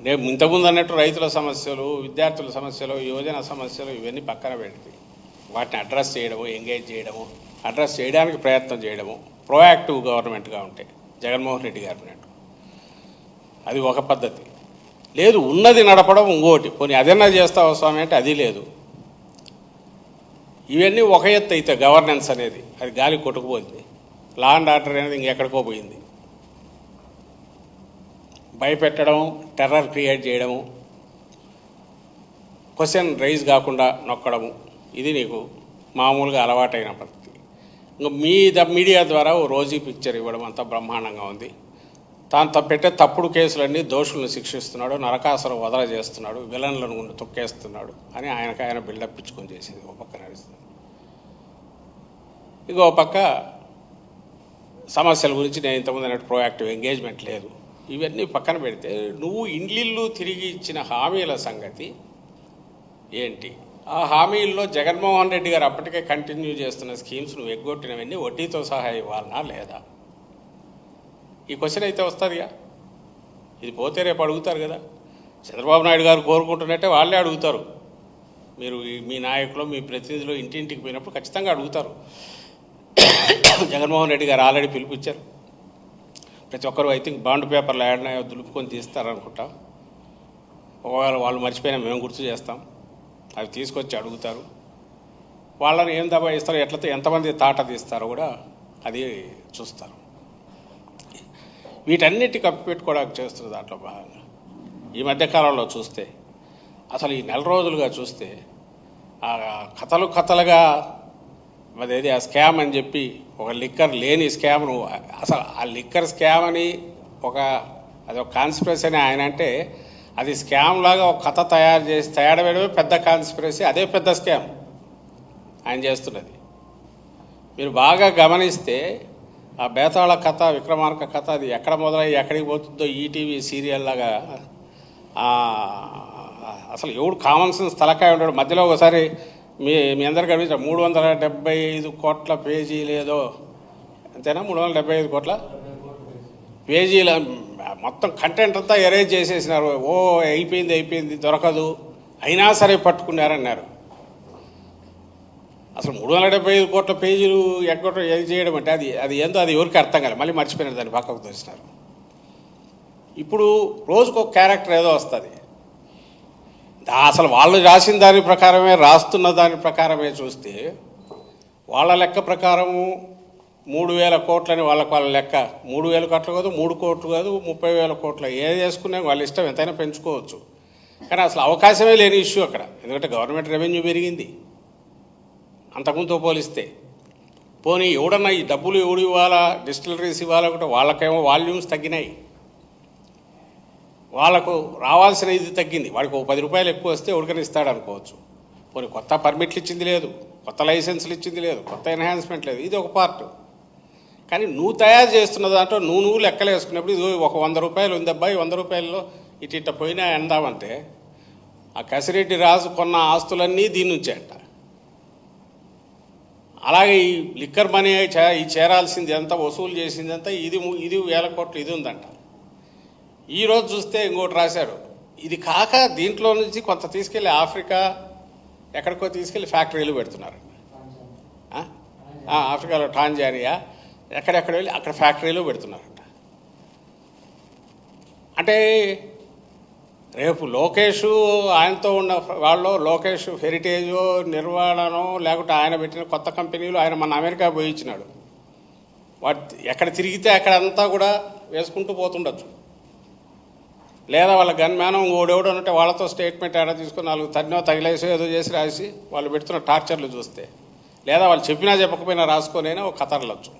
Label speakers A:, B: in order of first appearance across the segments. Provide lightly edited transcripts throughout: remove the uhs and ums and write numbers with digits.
A: నేను ఇంతకుముందు అన్నట్టు రైతుల సమస్యలు, విద్యార్థుల సమస్యలు, యువజన సమస్యలు ఇవన్నీ పక్కన పెడితే వాటిని అడ్రస్ చేయడము, ఎంగేజ్ చేయడము, అడ్రస్ చేయడానికి ప్రయత్నం చేయడము, ప్రోయాక్టివ్ గవర్నమెంట్గా ఉంటే జగన్మోహన్ రెడ్డి గారు ఉన్నట్టు అది ఒక పద్ధతి. లేదు ఉన్నది నడపడం ఇంకోటి. పోనీ అదన్నా చేస్తావా స్వామి అంటే అది లేదు. ఇవన్నీ ఒక ఎత్తు అయితే గవర్నెన్స్ అనేది అది గాలి కొట్టుకుపోయింది. లా అండ్ ఆర్డర్ అనేది ఇంకెక్కడికో పోయింది. భయపెట్టడం, టెర్రర్ క్రియేట్ చేయడము, క్వశ్చన్ రైజ్ కాకుండా నొక్కడము, ఇది నీకు మామూలుగా అలవాటైన పద్ధతి. ఇంకా మీడియా ద్వారా ఓ రోజీ పిక్చర్ ఇవ్వడం అంతా బ్రహ్మాండంగా ఉంది. తాను పెట్టే తప్పుడు కేసులన్నీ దోషులను శిక్షిస్తున్నాడు, నరకాసురం వదల చేస్తున్నాడు, విలన్లను గుండు తొక్కేస్తున్నాడు అని ఆయన బిల్డప్ ఇచ్చుకొని చేసేది ఒక పక్క నడుస్తుంది. ఇంకో పక్క సమస్యల గురించి నేను ఇంతకుముందు అన్నట్టు ప్రోయాక్టివ్ ఎంగేజ్మెంట్ లేదు. ఇవన్నీ పక్కన పెడితే నువ్వు ఇండ్లిల్లు తిరిగి ఇచ్చిన హామీల సంగతి ఏంటి? ఆ హామీల్లో జగన్మోహన్ రెడ్డి గారు అప్పటికే కంటిన్యూ చేస్తున్న స్కీమ్స్ నువ్వు ఎగ్గొట్టినవన్నీ వడ్డీతో సహా ఇవ్వాలనా లేదా? ఈ క్వశ్చన్ అయితే వస్తుందిగా. ఇది పోతే రేపు అడుగుతారు కదా. చంద్రబాబు నాయుడు గారు కోరుకుంటున్నట్టే వాళ్ళే అడుగుతారు. మీరు మీ నాయకులు, మీ ప్రతినిధులు ఇంటింటికి పోయినప్పుడు ఖచ్చితంగా అడుగుతారు. జగన్మోహన్ రెడ్డి గారు ఆల్రెడీ పిలిపించారు. ప్రతి ఒక్కరు ఐ థింక్ బాండ్ పేపర్లు ఏడనాయో దులుపుకొని తీస్తారనుకుంటా. ఒకవేళ వాళ్ళు మర్చిపోయినా మేము గుర్తు చేస్తాం. అవి తీసుకొచ్చి అడుగుతారు. వాళ్ళని ఏం దబాయిస్తారో, ఎట్లతో ఎంతమంది తాట తీస్తారో కూడా అది చూస్తారు. వీటన్నిటి కప్పిపెట్టుకోవడానికి చేస్తున్న దాంట్లో భాగంగా ఈ మధ్యకాలంలో చూస్తే, అసలు ఈ నెల రోజులుగా చూస్తే ఆ కథలుగా అదేది ఆ స్కామ్ అని చెప్పి ఒక లిక్కర్ లేని స్కామ్ను, అసలు ఆ లిక్కర్ స్కామ్ అని అదొక కాన్స్పిరసీ అని ఆయన అంటే, అది స్కామ్ లాగా ఒక కథ తయారు వేయడమే పెద్ద కాన్స్పిరసీ, అదే పెద్ద స్కామ్ ఆయన చేస్తున్నది. మీరు బాగా గమనిస్తే ఆ బేతాళ కథ, విక్రమార్క కథ అది ఎక్కడ మొదలై ఎక్కడికి పోతుందో ఈటీవీ సీరియల్ లాగా అసలు ఎవడు కామన్ సెన్స్ తలకాయ ఉంటాడు. మధ్యలో ఒకసారి మీ అందరికీ అనిపించారు 375 కోట్ల పేజీలు ఏదో అంతేనా, 375 కోట్ల పేజీల మొత్తం కంటెంట్ అంతా ఎరేంజ్ చేసేసినారు. అయిపోయింది దొరకదు, అయినా సరే పట్టుకున్నారన్నారు. అసలు 375 కోట్ల పేజీలు ఎగ్గొట్టడం ఏది చేయడం అంటే అది ఏందో అది ఎవరికి అర్థం కాలేదు. మళ్ళీ మర్చిపోయినారు, దాన్ని పక్కకు తెచ్చినారు. ఇప్పుడు రోజుకొక క్యారెక్టర్ ఏదో వస్తుంది. అసలు వాళ్ళు రాసిన దాని ప్రకారమే, రాస్తున్న దాని ప్రకారమే చూస్తే వాళ్ళ లెక్క ప్రకారము 3,000 కోట్లని వాళ్ళ లెక్క. 3,000 కోట్లు కాదు, 3 కోట్లు కాదు, 30,000 కోట్లు ఏది వేసుకునే వాళ్ళ ఇష్టం, ఎంతైనా పెంచుకోవచ్చు. కానీ అసలు అవకాశమే లేని ఇష్యూ అక్కడ. ఎందుకంటే గవర్నమెంట్ రెవెన్యూ పెరిగింది అంతకుముందుతో పోలిస్తే. పోనీ ఎవడన్నా ఈ డబ్బులు ఎవడు ఇవ్వాలా, డిస్టిలరీస్ ఇవ్వాలా ఒకటి, వాళ్ళకేమో వాల్యూమ్స్ తగ్గినాయి, వాళ్ళకు రావాల్సిన ఇది తగ్గింది. వాడికి ఒక 10 రూపాయలు ఎక్కువ వస్తే ఎవరికైనా ఇస్తాడు అనుకోవచ్చు. పోనీ కొత్త పర్మిట్లు ఇచ్చింది లేదు, కొత్త లైసెన్సులు ఇచ్చింది లేదు, కొత్త ఎన్హాన్స్మెంట్ లేదు, ఇది ఒక పార్ట్. కానీ నువ్వు తయారు చేస్తున్న దాంట్లో నువ్వు లెక్కలు వేసుకున్నప్పుడు ఇది ఒక 100 రూపాయలు ఉంది అబ్బాయి, 100 రూపాయల్లో ఇట్ట పోయినా ఎందామంటే ఆ కసిరెడ్డి రాజు కొన్న ఆస్తులన్నీ దీని నుంచే అంట. అలాగే ఈ లిక్కర్ మనీ ఈ చేరాల్సింది ఎంత, వసూలు చేసింది ఎంత, ఇది 1,000 కోట్లు ఇది ఉందంట. ఈరోజు చూస్తే ఇంకోటి రాశాడు. ఇది కాక దీంట్లో నుంచి కొంత తీసుకెళ్ళి ఆఫ్రికా ఎక్కడికో తీసుకెళ్ళి ఫ్యాక్టరీలు పెడుతున్నారండి. ఆఫ్రికాలో టాంజానియా ఎక్కడెక్కడ వెళ్ళి అక్కడ ఫ్యాక్టరీలు పెడుతున్నారంట. అంటే రేపు లోకేష్ ఆయనతో ఉన్న వాళ్ళు, లోకేష్ హెరిటేజో నిర్వహణనో లేకుంటే ఆయన పెట్టిన కొత్త కంపెనీలు ఆయన మన అమెరికా పోయి ఇచ్చినాడు. వాటి ఎక్కడ తిరిగితే అక్కడంతా కూడా వేసుకుంటూ పోతుండొచ్చు. లేదా వాళ్ళ గన్మ్యానం ఓడెవడో అంటే వాళ్ళతో స్టేట్మెంట్ ఏడా తీసుకుని 4 తగిలేసో ఏదో చేసి రాసి వాళ్ళు పెడుతున్న టార్చర్లు చూస్తే, లేదా వాళ్ళు చెప్పినా చెప్పకపోయినా రాసుకొనైనా ఒక కథర్లొచ్చు.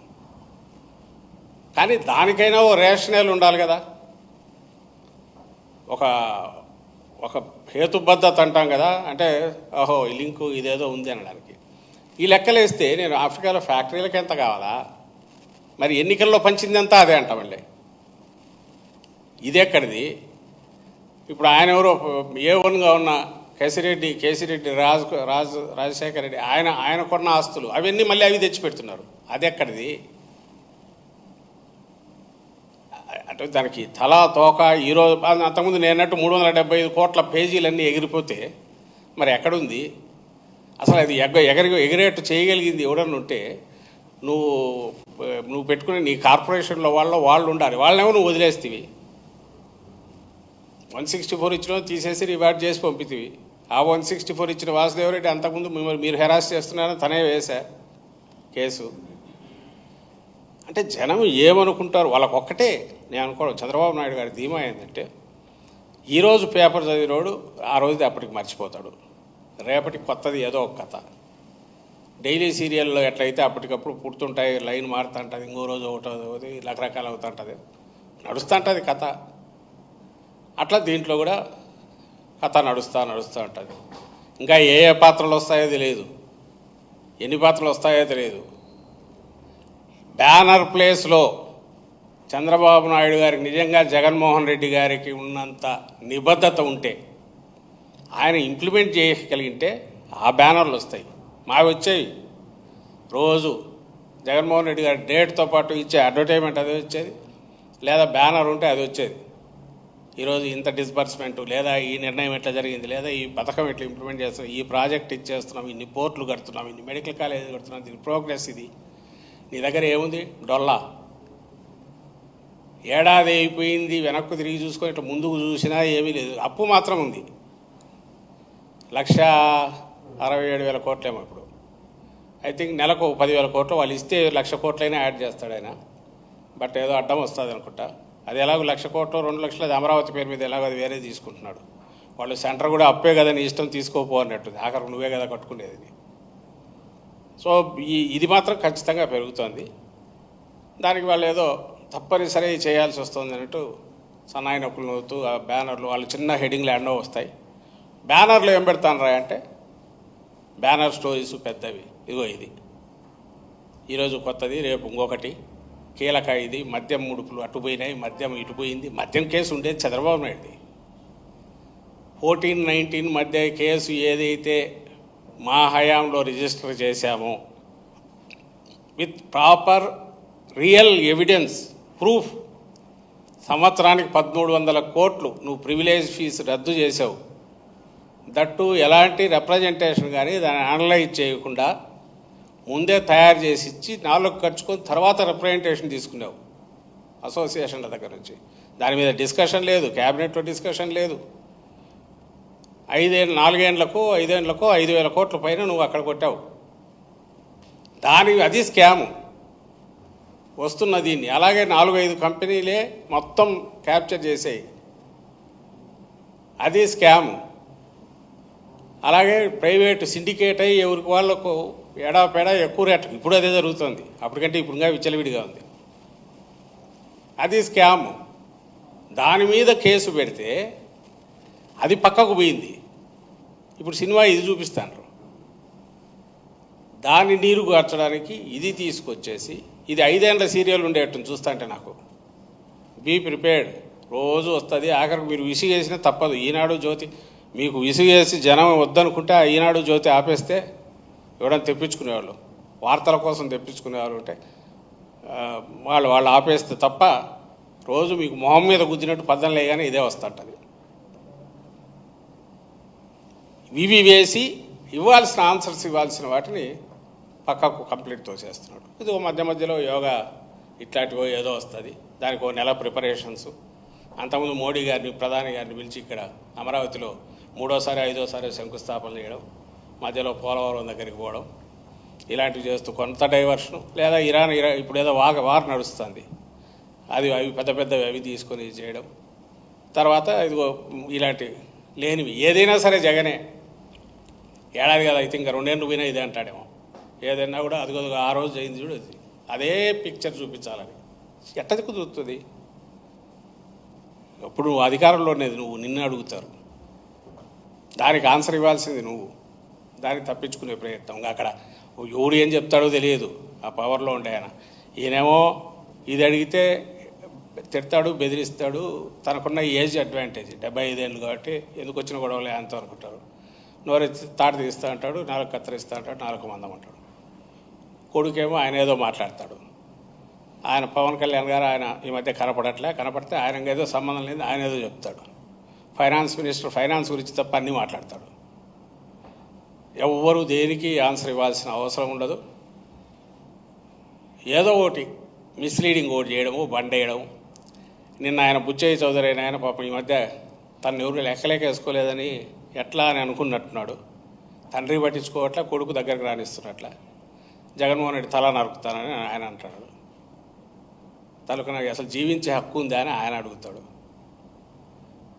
A: కానీ దానికైనా ఓ రేషనల్ ఉండాలి కదా. ఒక హేతుబద్ధత అంటాం కదా, అంటే ఓహో ఈ లింకు ఇదేదో ఉంది అనడానికి. ఈ లెక్కలేస్తే నేను ఆఫ్రికాలో ఫ్యాక్టరీలకు ఎంత కావాలా, మరి ఎన్నికల్లో పంచిందంతా అదే అంట. మళ్ళీ ఇది ఎక్కడిది? ఇప్పుడు ఆయన ఎవరో A1గా ఉన్న కేసిరెడ్డి రాజశేఖర రెడ్డి ఆయన కొన్న ఆస్తులు అవన్నీ మళ్ళీ అవి తెచ్చి పెడుతున్నారు. అది ఎక్కడిది? అంటే దానికి తలా తోక ఈరోజు అంతకుముందు నేనట్టు 375 కోట్ల పేజీలన్నీ ఎగిరిపోతే మరి ఎక్కడుంది అసలు? అది ఎగిరేట్టు చేయగలిగింది ఎవడన్నా ఉంటే నువ్వు పెట్టుకునే నీ కార్పొరేషన్లో వాళ్ళు ఉండాలి. వాళ్ళనేమో నువ్వు వదిలేస్తేవి. 164 ఇచ్చిన తీసేసి రివార్డ్ చేసి పంపితివి. ఆ 164 ఇచ్చిన వాసుదేవరెడ్డి అంతకుముందు మీరు హెరాస్ చేస్తున్నారని తనే వేశా కేసు. అంటే జనం ఏమనుకుంటారు వాళ్ళకొక్కటే. నేను అనుకోవడం చంద్రబాబు నాయుడు గారి ధీమా ఏంటంటే ఈరోజు పేపర్ చదివినోడు ఆ రోజు అప్పటికి మర్చిపోతాడు. రేపటికి కొత్తది ఏదో ఒక కథ. డైలీ సీరియల్లో ఎట్లయితే అప్పటికప్పుడు పుడుతుంటాయి, లైన్ మారుతుంటుంది, ఇంకో రోజు ఒకటి రకరకాలు అవుతుంటుంది, నడుస్తుంటుంది కథ. అట్లా దీంట్లో కూడా కథ నడుస్తూ ఉంటుంది. ఇంకా ఏ పాత్రలు వస్తాయో తెలియదు, ఎన్ని పాత్రలు వస్తాయో తెలియదు. బ్యానర్ ప్లేస్లో చంద్రబాబు నాయుడు గారికి నిజంగా జగన్మోహన్ రెడ్డి గారికి ఉన్నంత నిబద్ధత ఉంటే, ఆయన ఇంప్లిమెంట్ చేయగలిగితే ఆ బ్యానర్లు వస్తాయి. మావి వచ్చేవి రోజు జగన్మోహన్ రెడ్డి గారి డేట్తో పాటు ఇచ్చే అడ్వర్టైజ్మెంట్ అది వచ్చేది, లేదా బ్యానర్ ఉంటే అది వచ్చేది. ఈరోజు ఇంత డిస్బర్స్మెంటు, లేదా ఈ నిర్ణయం ఎట్లా జరిగింది, లేదా ఈ పథకం ఎట్లా ఇంప్లిమెంట్ చేస్తున్నాం, ఈ ప్రాజెక్ట్ ఇచ్చేస్తున్నాం, ఇన్ని పోర్టులు కడుతున్నాం, ఇన్ని మెడికల్ కాలేజీ కడుతున్నాం, దీని ప్రోగ్రెస్ ఇది. నీ దగ్గర ఏముంది? డొల్లా. ఏడాది అయిపోయింది, వెనక్కు తిరిగి చూసుకొని ఇట్లా ముందుకు చూసినా ఏమీ లేదు. అప్పు మాత్రం ఉంది, 1,67,000 కోట్లేమో ఇప్పుడు. ఐ థింక్ నెలకు 10,000 కోట్లు వాళ్ళు ఇస్తే 1,00,000 కోట్లైనా యాడ్ చేస్తాడు ఆయన. బట్ ఏదో అడ్డం వస్తుంది అనుకుంటా. అది ఎలాగో 1,00,000 కోట్లు 2 లక్షలు అది అమరావతి పేరు మీద ఎలాగో అది వేరే తీసుకుంటున్నాడు. వాళ్ళు సెంటర్ కూడా అప్పే కదా నీ ఇష్టం తీసుకోపో అన్నట్టుంది. ఆఖరికి నువ్వే కదా కట్టుకునేది. సో ఇది మాత్రం ఖచ్చితంగా పెరుగుతోంది. దానికి వాళ్ళు ఏదో తప్పనిసరి చేయాల్సి వస్తుంది అన్నట్టు సన్నాయి నొప్పులు నవ్వుతూ ఆ బ్యానర్లు వాళ్ళు చిన్న హెడింగ్లు ఎండో వస్తాయి. బ్యానర్లు ఏం పెడతాను రా అంటే బ్యానర్ స్టోరీస్ పెద్దవి. ఇదిగో ఇది ఈరోజు కొత్తది, రేపు ఇంకొకటి కీలక. ఇది మద్యం ముడుపులు అటుపోయినాయి, మద్యం ఇటుపోయింది. మద్యం కేసు ఉండేది చంద్రబాబు నాయుడుది. 14-19 మధ్య కేసు ఏదైతే మా హయాంలో రిజిస్టర్ చేశామో with proper real evidence proof, సంవత్సరానికి 1,300 కోట్లు నువ్వు ప్రివిలేజ్ ఫీజు రద్దు చేసావు. దట్టు ఎలాంటి రిప్రజెంటేషన్ కానీ దాన్ని అనలైజ్ చేయకుండా ముందే తయారు చేసి ఇచ్చి 4 ఖర్చుకొని తర్వాత రిప్రజెంటేషన్ తీసుకున్నావు అసోసియేషన్ల దగ్గర నుంచి. దాని మీద డిస్కషన్ లేదు, క్యాబినెట్లో డిస్కషన్ లేదు. 4 ఏళ్లకు 5,000 కోట్ల పైన నువ్వు అక్కడ కొట్టావు. అది స్కాము వస్తున్న దీన్ని. అలాగే 4-5 కంపెనీలే మొత్తం క్యాప్చర్ చేసాయి, అది స్కాము. అలాగే ప్రైవేటు సిండికేట్ అయ్యి ఎవరికి వాళ్ళకు ఎడాపెడా ఎక్కువ రేటు. ఇప్పుడు అదే జరుగుతుంది, అప్పటికంటే ఇప్పుడు ఇంకా విచ్చలవిడిగా ఉంది. అది స్కామ్. దాని మీద కేసు పెడితే అది పక్కకు పోయింది. ఇప్పుడు సినిమా ఇది చూపిస్తాను. దాన్ని నీరు గార్చడానికి ఇది తీసుకొచ్చేసి ఇది 5 ఏళ్ల సీరియల్ ఉండేటట్టు చూస్తుంటే నాకు బీ ప్రిపేర్డ్. రోజు వస్తుంది. ఆఖరికి మీరు విసిగేసినా తప్పదు. ఈనాడు జ్యోతి మీకు విసిగేసి జనం వద్దనుకుంటే ఆ ఈనాడు జ్యోతి ఆపేస్తే ఎవడన్నా తెప్పించుకునేవాళ్ళు, వార్తల కోసం తెప్పించుకునేవాళ్ళు ఉంటే వాళ్ళు ఆపేస్తే తప్ప రోజు మీకు మొహం మీద గుద్దినట్టు పద్దనలే కానీ ఇదే వస్తుంటుంది. ఇవి వేసి ఇవ్వాల్సిన ఆన్సర్స్ ఇవ్వాల్సిన వాటిని పక్కకు కంప్లీట్ తోసేస్తున్నాడు. ఇది మధ్య మధ్యలో యోగా ఇట్లాంటివో ఏదో వస్తుంది, దానికి 1 నెల ప్రిపరేషన్స్. అంతకుముందు మోడీ గారిని, ప్రధాని గారిని పిలిచి ఇక్కడ అమరావతిలో 3వ 5వ శంకుస్థాపన చేయడం, మధ్యలో పోలవరం దగ్గరికి పోవడం, ఇలాంటివి చేస్తూ కొంత డైవర్షను. లేదా ఇరాన్ ఇప్పుడు ఏదో వార్ నడుస్తుంది, అవి పెద్ద పెద్దవి అవి తీసుకొని చేయడం. తర్వాత ఇదిగో ఇలాంటి లేనివి ఏదైనా సరే జగనే ఏడాది కదా అయితే ఇంకా 2 ఏళ్ళు పోయినా ఇదే అంటాడేమో. ఏదైనా కూడా అదిగో ఆ రోజు అయింది చూడు, అదే పిక్చర్ చూపించాలని ఎట్టది కుదురుతుంది? ఎప్పుడు నువ్వు అధికారంలో ఉండేది నువ్వు, నిన్ను అడుగుతారు, దానికి ఆన్సర్ ఇవ్వాల్సింది నువ్వు. దానికి తప్పించుకునే ప్రయత్నం. అక్కడ ఎవడు ఏం చెప్తాడో తెలియదు ఆ పవర్లో ఉండే ఆయన. ఈయనేమో ఇది అడిగితే తిడతాడు, బెదిరిస్తాడు. తనకున్న ఏజ్ అడ్వాంటేజ్ 75 ఏళ్ళు కాబట్టి ఎందుకు వచ్చిన గొడవలే అంత అనుకుంటారు. నోరెత్తి తాట తీస్తా అంటాడు, 4 కత్తిరిస్తా అంటాడు, 4 మందం అంటాడు. కొడుకేమో ఆయన ఏదో మాట్లాడతాడు. ఆయన పవన్ కళ్యాణ్ గారు ఆయన ఈ మధ్య కనపడితే ఆయనకు ఏదో సంబంధం లేదు, ఆయన ఏదో చెప్తాడు. ఫైనాన్స్ మినిస్టర్ ఫైనాన్స్ గురించి తప్ప అన్నీ మాట్లాడతాడు. ఎవ్వరూ దేనికి ఆన్సర్ ఇవ్వాల్సిన అవసరం ఉండదు. ఏదో ఒకటి మిస్లీడింగ్ ఓటు చేయడము, బండేయడం. నిన్న ఆయన బుచ్చయ్య చౌదరి అయిన ఆయన పాపం ఈ మధ్య తను ఎవరు లెక్కలేకేసుకోలేదని ఎట్లా అని అనుకున్నట్టున్నాడు. తండ్రి పట్టించుకోవట్లా, కొడుకు దగ్గరకు రానిస్తున్నట్ల. జగన్మోహన్ రెడ్డి తల నరుకుతానని ఆయన అంటాడు. తనకు నాకు అసలు జీవించే హక్కు ఉందా అని ఆయన అడుగుతాడు.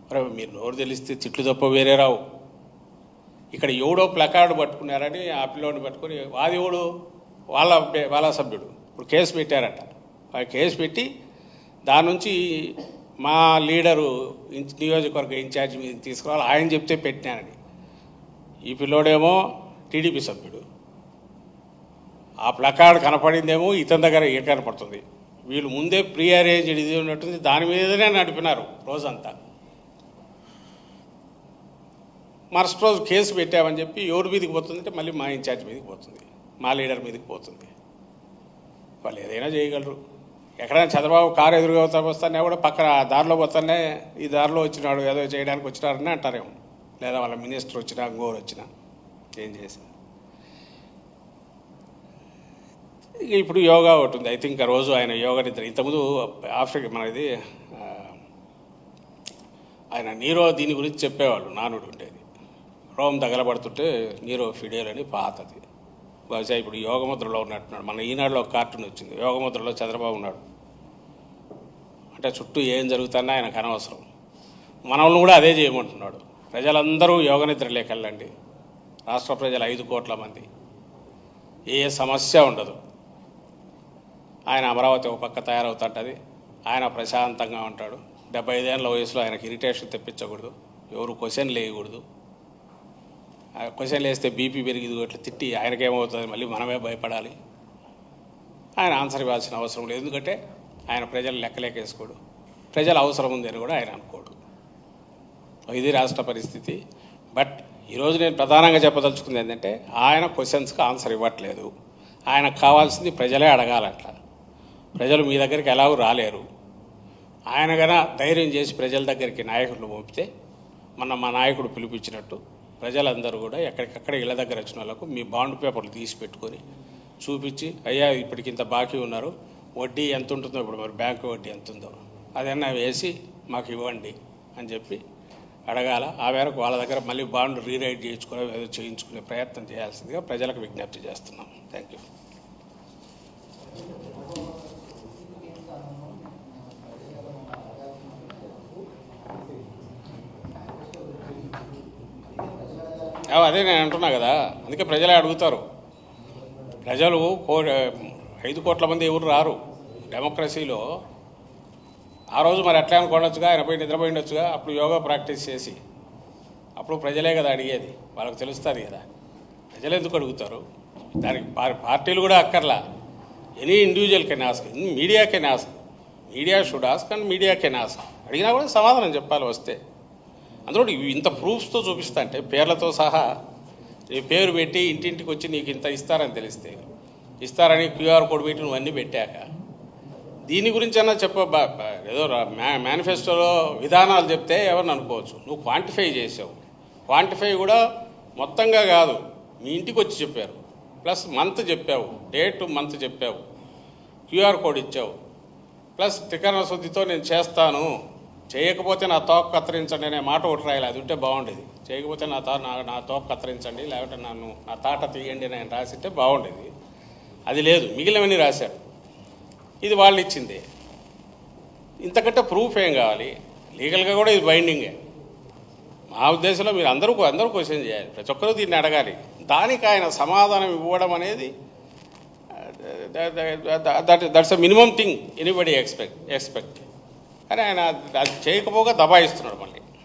A: మరి మీరు నోరు తెలిస్తే తిట్లు తప్ప వేరే రావు. ఇక్కడ ఎవడో ప్లకార్డు పట్టుకున్నారని ఆ పిల్లోడిని పట్టుకొని వాది ఎవడు వాళ్ళ సభ్యుడు ఇప్పుడు కేసు పెట్టారట. ఆ కేసు పెట్టి దాని నుంచి మా లీడరు నియోజకవర్గ ఇన్ఛార్జ్ మీద తీసుకురావాలి, ఆయన చెప్తే పెట్టినానని. ఈ పిల్లోడేమో టీడీపీ సభ్యుడు. ఆ ప్లకార్డు కనపడిందేమో ఇతని దగ్గర ఏ కనపడుతుంది. వీళ్ళు ముందే ప్రీ అరేంజ్డ్ ఇది ఉన్నట్టుంది, దాని మీదనే నడిపినారు రోజంతా. మరుసటి రోజు కేసు పెట్టామని చెప్పి ఎవరి మీదకి పోతుందంటే మళ్ళీ మా ఇన్ఛార్జ్ మీదకి పోతుంది, మా లీడర్ మీదకి పోతుంది. వాళ్ళు ఏదైనా చేయగలరు. ఎక్కడైనా చంద్రబాబు కారు ఎదురుగా వస్తానే కూడా పక్కన దారిలో పోతానే ఈ దారిలో వచ్చినాడు ఏదో చేయడానికి వచ్చినారని అంటారేమో, లేదా వాళ్ళ మినిస్టర్ వచ్చినా ఇంకోరు వచ్చినా ఏం చేసినా. ఇప్పుడు యోగా ఒకటి ఉంది. ఐ థింక్ ఆ రోజు ఆయన యోగా నిద్ర ఇంతకుముందు ఆఫ్రికా మనది ఆయన నీరో దీని గురించి చెప్పేవాళ్ళు. నానుడు ఉండేది రోమ్ తగలబడుతుంటే నీరో ఫిడేల్ అని పాతది. బహుశా ఇప్పుడు యోగముద్రలో ఉన్నట్టున్నాడు. మన ఈనాడులో ఒక కార్టూన్ వచ్చింది, యోగముద్రలో చంద్రబాబు ఉన్నాడు. అంటే చుట్టూ ఏం జరుగుతున్నా ఆయనకు అనవసరం. మనల్ని కూడా అదే చేయమంటున్నాడు. ప్రజలందరూ యోగ నిద్రలోకి వెళ్ళండి. రాష్ట్ర ప్రజలు 5 కోట్ల మంది, ఏ సమస్య ఉండదు. ఆయన అమరావతి ఒక పక్క తయారవుతుంటుంది, ఆయన ప్రశాంతంగా ఉంటాడు. 75 ఏళ్ళ వయసులో ఆయనకి ఇరిటేషన్ తెప్పించకూడదు, ఎవరు క్వశ్చన్లు వేయకూడదు. క్వశ్చన్లు వేస్తే బీపీ పెరిగింది అట్లా తిట్టి ఆయనకేమవుతుంది, మళ్ళీ మనమే భయపడాలి. ఆయన ఆన్సర్ ఇవ్వాల్సిన అవసరం లేదు, ఎందుకంటే ఆయన ప్రజలు లెక్కలేకేసుకోడు, ప్రజల అవసరం ఉందని కూడా ఆయన అనుకోడు. ఇది రాష్ట్ర పరిస్థితి. బట్ ఈరోజు నేను ప్రధానంగా చెప్పదలుచుకుంది ఏంటంటే ఆయన క్వశ్చన్స్కి ఆన్సర్ ఇవ్వట్లేదు. ఆయనకు కావాల్సింది ప్రజలే అడగాలట్లా. ప్రజలు మీ దగ్గరికి ఎలాగూ రాలేరు. ఆయన కన్నా ధైర్యం చేసి ప్రజల దగ్గరికి నాయకులను పంపితే మొన్న మా నాయకుడు పిలిపించినట్టు ప్రజలందరూ కూడా ఎక్కడికక్కడ ఇళ్ళ దగ్గర వచ్చిన వాళ్ళకు మీ బాండ్ పేపర్లు తీసి పెట్టుకొని చూపించి, అయ్యా ఇప్పటికి ఇంత బాకీ ఉన్నారు, వడ్డీ ఎంత ఉంటుందో, ఇప్పుడు మరి బ్యాంకు వడ్డీ ఎంత ఉందో అదన్నా వేసి మాకు ఇవ్వండి అని చెప్పి అడగాల. ఆ మేరకు వాళ్ళ దగ్గర మళ్ళీ బాండ్ రీరైట్ చేయించుకునే ఏదో చేయించుకునే ప్రయత్నం చేయాల్సిందిగా ప్రజలకు విజ్ఞప్తి చేస్తున్నాం. Thank you. అదే నేను అంటున్నా కదా, అందుకే ప్రజలే అడుగుతారు. ప్రజలు 5 కోట్ల మంది ఎవరు రారు డెమోక్రసీలో. ఆ రోజు మరి ఎట్లా అనుకోవచ్చుగా, ఆయన పోయి నిద్రపోయిండొచ్చుగా, అప్పుడు యోగా ప్రాక్టీస్ చేసి. అప్పుడు ప్రజలే కదా అడిగేది, వాళ్ళకి తెలుస్తుంది కదా. ప్రజలు ఎందుకు అడుగుతారు? దానికి పార్టీలు కూడా అక్కర్లా. Any individual can ask, media can ask, media should ask and media can ask. అడిగినా కూడా సమాధానం చెప్పాలి వస్తే. అందులో ఇంత ప్రూఫ్స్తో చూపిస్తా అంటే పేర్లతో సహా పేరు పెట్టి ఇంటింటికి వచ్చి నీకు ఇంత ఇస్తారని తెలిస్తే, ఇస్తారని క్యూఆర్ కోడ్ పెట్టి నువ్వు అన్నీ పెట్టాక దీని గురించి అన్నా ఏదో మేనిఫెస్టోలో విధానాలు చెప్తే ఎవరిని అనుకోవచ్చు. నువ్వు క్వాంటిఫై చేసావు. క్వాంటిఫై కూడా మొత్తంగా కాదు, మీ ఇంటికి వచ్చి చెప్పారు, ప్లస్ మంత్ చెప్పావు, డేట్ మంత్ చెప్పావు, క్యూఆర్ కోడ్ ఇచ్చావు, ప్లస్ త్రికరణ శుద్ధితో నేను చేస్తాను, చేయకపోతే నా తోక కత్తిరించండి అనే మాట ఒకటి రాయాలి. అది ఉంటే బాగుండేది. చేయకపోతే నా తోక కత్తిరించండి, లేకపోతే నా తాట తీయండి అని రాసిస్తే బాగుండేది. అది లేదు, మిగిలినవన్నీ రాశారు. ఇది వాళ్ళు ఇచ్చింది. ఇంతకంటే ప్రూఫ్ ఏం కావాలి? లీగల్గా కూడా ఇది బైండింగే. మా ఉద్దేశంలో మీరు అందరూ క్వశ్చన్ చేయాలి, ప్రతి ఒక్కరూ దీన్ని అడగాలి. దానికి ఆయన సమాధానం ఇవ్వడం అనేది that's a minimum thing anybody expect. కానీ ఆయన అది చేయకపోగా దబాయిస్తున్నాడు మళ్ళీ.